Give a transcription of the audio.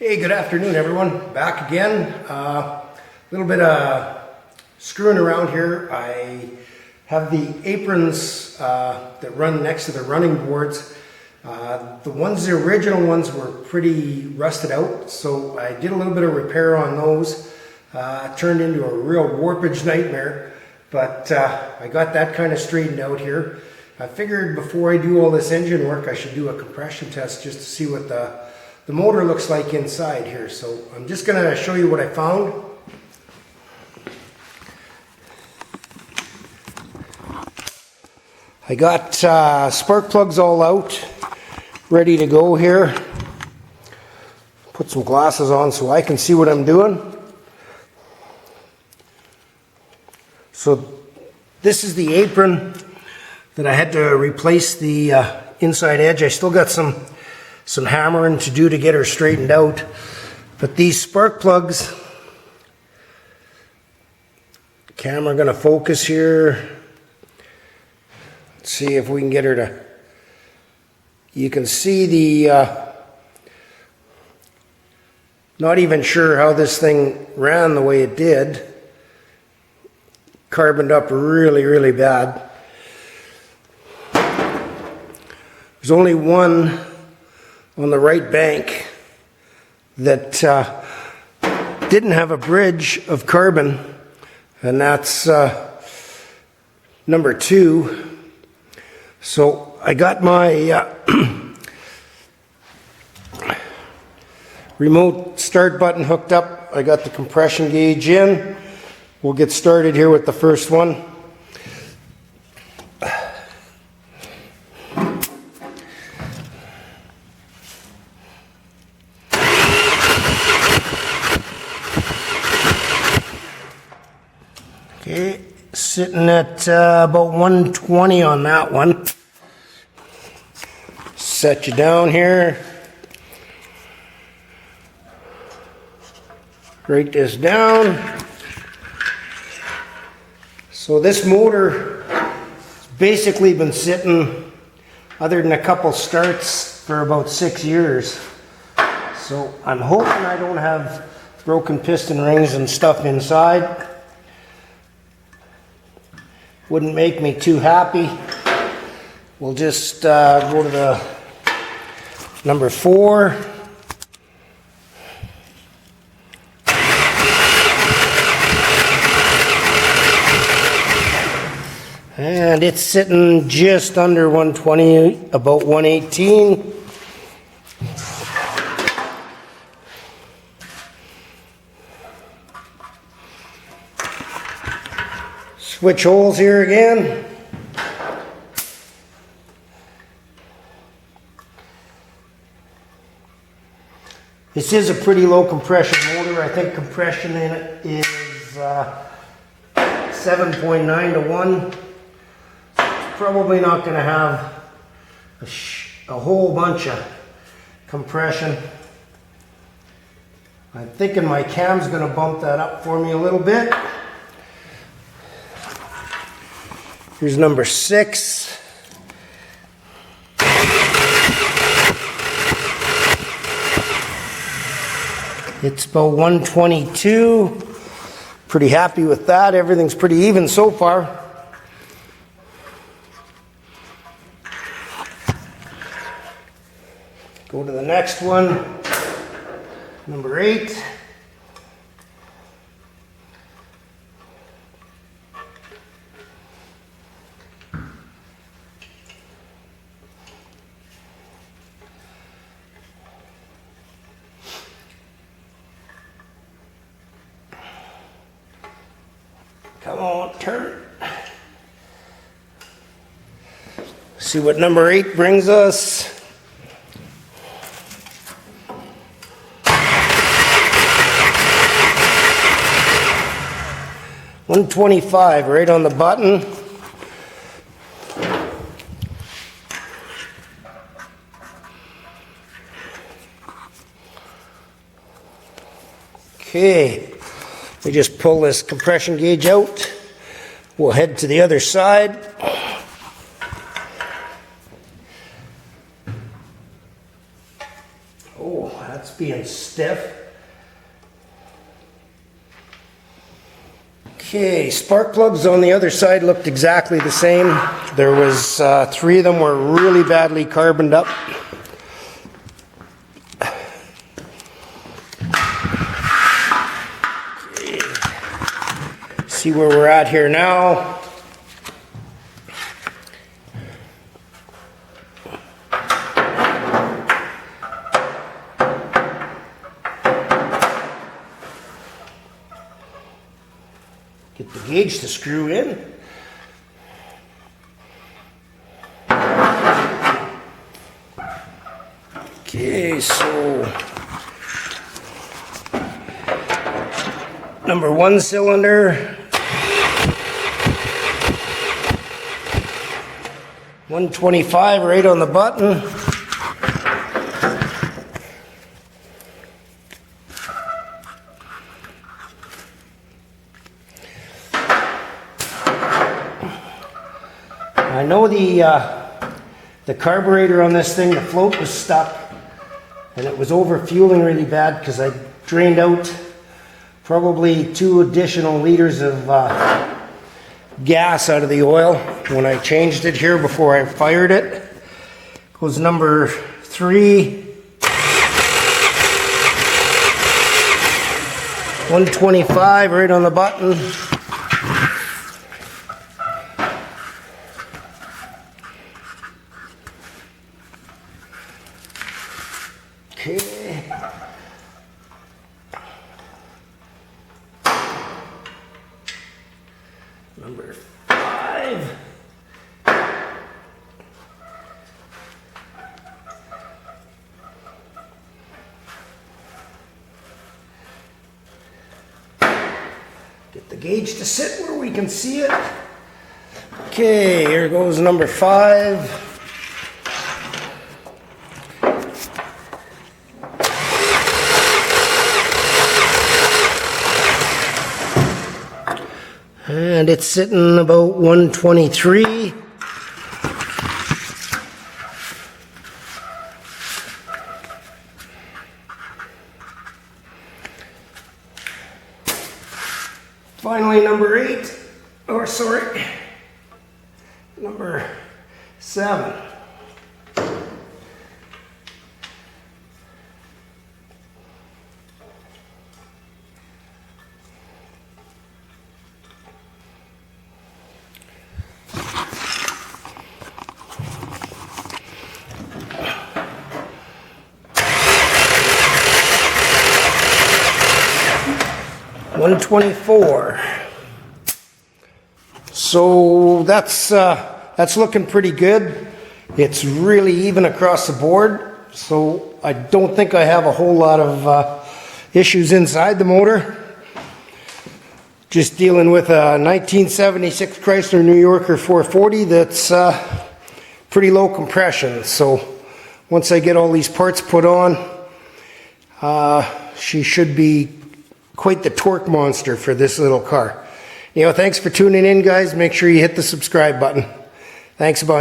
Hey, good afternoon, everyone. Back again. A little bit of screwing around here. I have the aprons that run next to the running boards. The original ones were pretty rusted out, so I did a little bit of repair on those. It turned into a real warpage nightmare, but I got that kind of straightened out here. I figured before I do all this engine work, I should do a compression test just to see what the motor looks like inside here. So I'm just going to show you what I found. I got spark plugs all out, ready to go here. Put some glasses on so I can see what I'm doing. So this is the apron that I had to replace the inside edge. I still got some hammering to do to get her straightened out. But these spark plugs, camera gonna focus here. Let's see if we can get her to, you can see the, not even sure how this thing ran the way it did. Carboned up really, really bad. There's only one on the right bank that didn't have a bridge of carbon, and that's number 2. So I got my remote start button hooked up. I got the compression gauge in. We'll get started here with the first one. Okay, sitting at about 120 on that one. Set you down here. Break this down. So this motor has basically been sitting, other than a couple starts, for about 6 years. So I'm hoping I don't have broken piston rings and stuff inside. Wouldn't make me too happy. We'll just go to the number 4. And it's sitting just under 120, about 118. Switch holes here again. This is a pretty low compression motor. I think compression in it is 7.9 to 1. It's probably not going to have a whole bunch of compression. I'm thinking my cam's going to bump that up for me a little bit. Here's number 6. It's about 122. Pretty happy with that. Everything's pretty even so far. Go to the next one. Number 8. Come on, turn. See what number 8 brings us. $125 right on the button. Okay. We just pull this compression gauge out. We'll head to the other side. Oh, that's being stiff. Okay, spark plugs on the other side looked exactly the same. There was 3 of them were really badly carboned up. Okay. See where we're at here now. Get the gauge to screw in. Okay, so number 1 cylinder, 125 right on the button. I know the carburetor on this thing, the float was stuck, and it was over fueling really bad because I drained out probably 2 additional liters of gas out of the oil when I changed it here before I fired it. Goes number 3, 125 right on the button. Okay. Number 5. Get the gauge to sit where we can see it. Okay, here goes number 5. And it's sitting about 123. Finally, number 8, or sorry, number 7. $124. So that's looking pretty good. It's really even across the board. So I don't think I have a whole lot of issues inside the motor. Just dealing with a 1976 Chrysler New Yorker 440 that's pretty low compression. So once I get all these parts put on, she should be quite the torque monster for this little car. Thanks for tuning in, guys. Make sure you hit the subscribe button. Thanks a bunch.